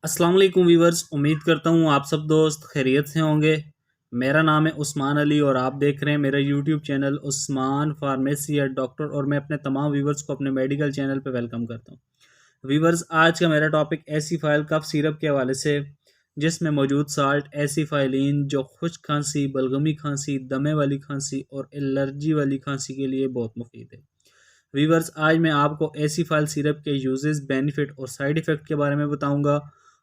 अस्सलाम वालेकुम वीवर्स। उम्मीद करता हूँ आप सब दोस्त खैरियत से होंगे। मेरा नाम है उस्मान अली और आप देख रहे हैं मेरा YouTube channel Usman pharmacy eight doctor, और मैं अपने तमाम वीवर्स को अपने मेडिकल चैनल पे वेलकम करता हूँ। वीवर्स, आज का मेरा टॉपिक एसिफाइल कफ सिरप के हवाले से, जिसमें मौजूद साल्ट एसिफाइलिन जो खुश्क खांसी, बलगमी खांसी, दमे वाली खांसी और एलर्जी वाली खांसी के लिए बहुत मुफीद है। वीवर्स, आज मैं आपको एसिफाइल सिरप के यूजेस, बेनिफिट और साइड इफ़ेक्ट के बारे में बताऊंगा।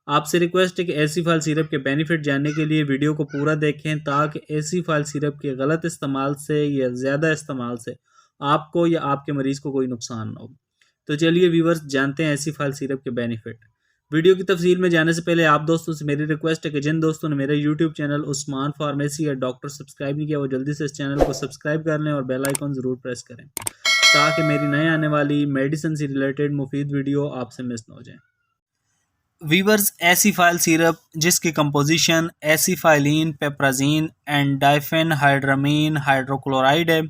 आपसे रिक्वेस्ट है कि एसिफाइल सिरप के बेनिफिट जानने के लिए वीडियो को पूरा देखें, ताकि एसिफाइल सिरप के गलत इस्तेमाल से या ज़्यादा इस्तेमाल से आपको या आपके मरीज़ को कोई नुकसान ना हो। तो चलिए वीवर्स, जानते हैं एसिफाइल सिरप के बेनिफिट। वीडियो की तफसील में जाने से पहले आप दोस्तों से मेरी रिक्वेस्ट है कि जिन दोस्तों ने मेरे यूट्यूब चैनल उस्मान फार्मेसी या डॉक्टर सब्सक्राइब नहीं किया, वो जल्दी से इस चैनल को सब्सक्राइब कर लें और बेल आइकन ज़रूर प्रेस करें, ताकि मेरी नए आने वाली मेडिसिन से रिलेटेड मुफीद वीडियो आपसे मिस ना हो जाए। वीवर्स, एसिफाइल सिरप जिसकी कंपोजिशन एसिफाइलिन, पेप्राजीन एंड डाइफेन हाइड्रामीन हाइड्रोक्लोराइड है।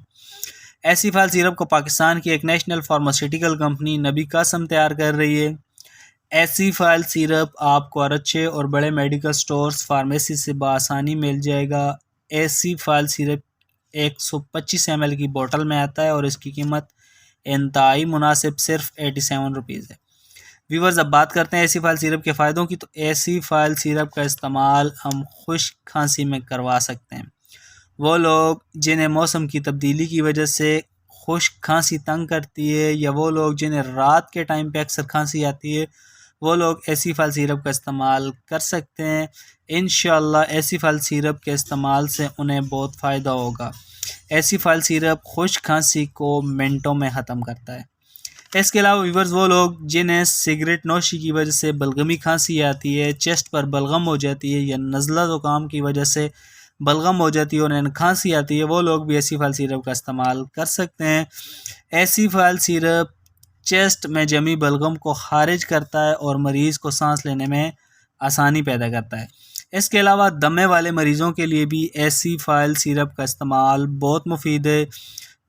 एसिफाइल सिरप को पाकिस्तान की एक नेशनल फार्मास्यूटिकल कंपनी नबी कासम तैयार कर रही है। एसिफाइल सिरप आपको अच्छे और बड़े मेडिकल स्टोर्स, फार्मेसी से बआसानी मिल जाएगा। एसिफाइल सिरप 125 ml की बोतल में आता है और इसकी कीमत इंतहाई मुनासिब सिर्फ 87 रुपीज़ है। व्यूवर्स, अब बात करते हैं एसिफाइल सिरप के फ़ायदों की। तो एसिफाइल सिरप का इस्तेमाल हम खुश्क खांसी में करवा सकते हैं। वो लोग जिन्हें मौसम की तब्दीली की वजह से खुश्क खांसी तंग करती है, या वो लोग जिन्हें रात के टाइम पे अक्सर खांसी आती है, वो लोग एसिफाइल सिरप का इस्तेमाल कर सकते हैं। इंशाअल्लाह एसिफाइल सिरप के इस्तेमाल से उन्हें बहुत फ़ायदा होगा। एसिफाइल सिरप खुश्क खांसी को मिनटों में ख़त्म करता है। इसके अलावा व्यूवर्स, वो लोग जिन्हें सिगरेट नोशी की वजह से बलगमी खांसी आती है, चेस्ट पर बलगम हो जाती है, या नज़ला ज़ुकाम की वजह से बलगम हो जाती है और उन्हें खांसी आती है, वो लोग भी एसिफाइल सिरप का इस्तेमाल कर सकते हैं। एसिफाइल सिरप चेस्ट में जमी बलगम को खारिज करता है और मरीज़ को सांस लेने में आसानी पैदा करता है। इसके अलावा दमे वाले मरीज़ों के लिए भी एसिफाइल सिरप का इस्तेमाल बहुत मुफीद है।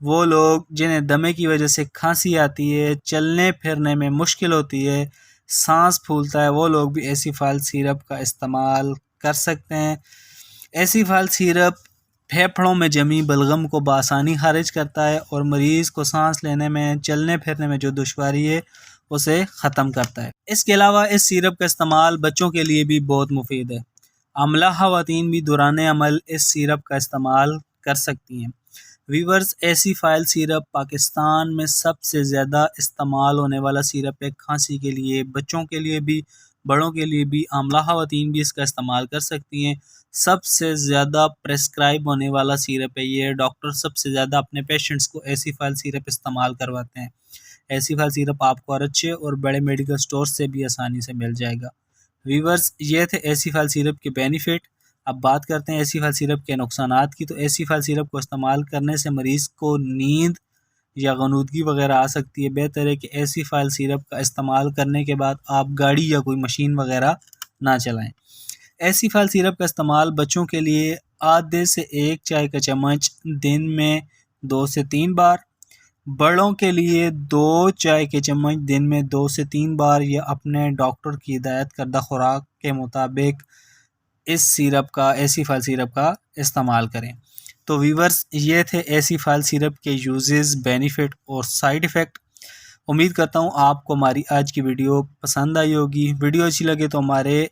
वो लोग जिन्हें दमे की वजह से खांसी आती है, चलने फिरने में मुश्किल होती है, सांस फूलता है, वो लोग भी एसिफाइल सिरप का इस्तेमाल कर सकते हैं। एसिफाइल सिरप फेफड़ों में जमी बलगम को बआसानी खारिज करता है और मरीज़ को सांस लेने में, चलने फिरने में जो दुश्वारी है उसे ख़त्म करता है। इसके अलावा इस सिरप का इस्तेमाल बच्चों के लिए भी बहुत मुफीद है। अमला ख़वातीन भी दौरान अमल इस सिरप का इस्तेमाल कर सकती हैं। वीवर्स, एसिफाइल सिरप पाकिस्तान में सबसे ज़्यादा इस्तेमाल होने वाला सिरप है खांसी के लिए। बच्चों के लिए भी, बड़ों के लिए भी, आमला ख़वातीन भी इसका इस्तेमाल कर सकती हैं। सबसे ज़्यादा प्रेस्क्राइब होने वाला सिरप है ये। डॉक्टर सबसे ज़्यादा अपने पेशेंट्स को एसिफाइल सिरप इस्तेमाल करवाते हैं। एसिफाइल सिरप आपको अच्छे और बड़े मेडिकल स्टोर से भी आसानी से मिल जाएगा। वीवर्स, ये थे एसिफाइल सिरप के बेनिफिट। अब बात करते हैं एसिफाइल सिरप के नुकसानात की। तो एसिफाइल सिरप को इस्तेमाल करने से मरीज़ को नींद या गनूदगी वगैरह आ सकती है। बेहतर है कि एसिफाइल सिरप का इस्तेमाल करने के बाद आप गाड़ी या कोई मशीन वगैरह ना चलाएं। एसिफाइल सिरप का इस्तेमाल बच्चों के लिए आधे से 1 चाय का चम्मच दिन में 2 से 3 बार, बड़ों के लिए 2 चाय के चम्मच दिन में 2 से 3 बार, या अपने डॉक्टर की हिदायत करदा खुराक के मुताबिक इस सिरप का, एसिफाइल सिरप का इस्तेमाल करें। तो वीवर्स, ये थे एसिफाइल सिरप के यूजेस, बेनिफिट और साइड इफ़ेक्ट। उम्मीद करता हूँ आपको हमारी आज की वीडियो पसंद आई होगी। वीडियो अच्छी लगे तो हमारे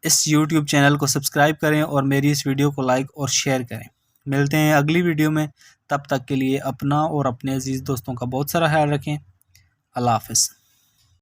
इस यूट्यूब चैनल को सब्सक्राइब करें और मेरी इस वीडियो को लाइक और शेयर करें। मिलते हैं अगली वीडियो में। तब तक के लिए अपना और अपने अजीज़ दोस्तों का बहुत सारा ख्याल रखें। अल्लाह हाफ़िज़।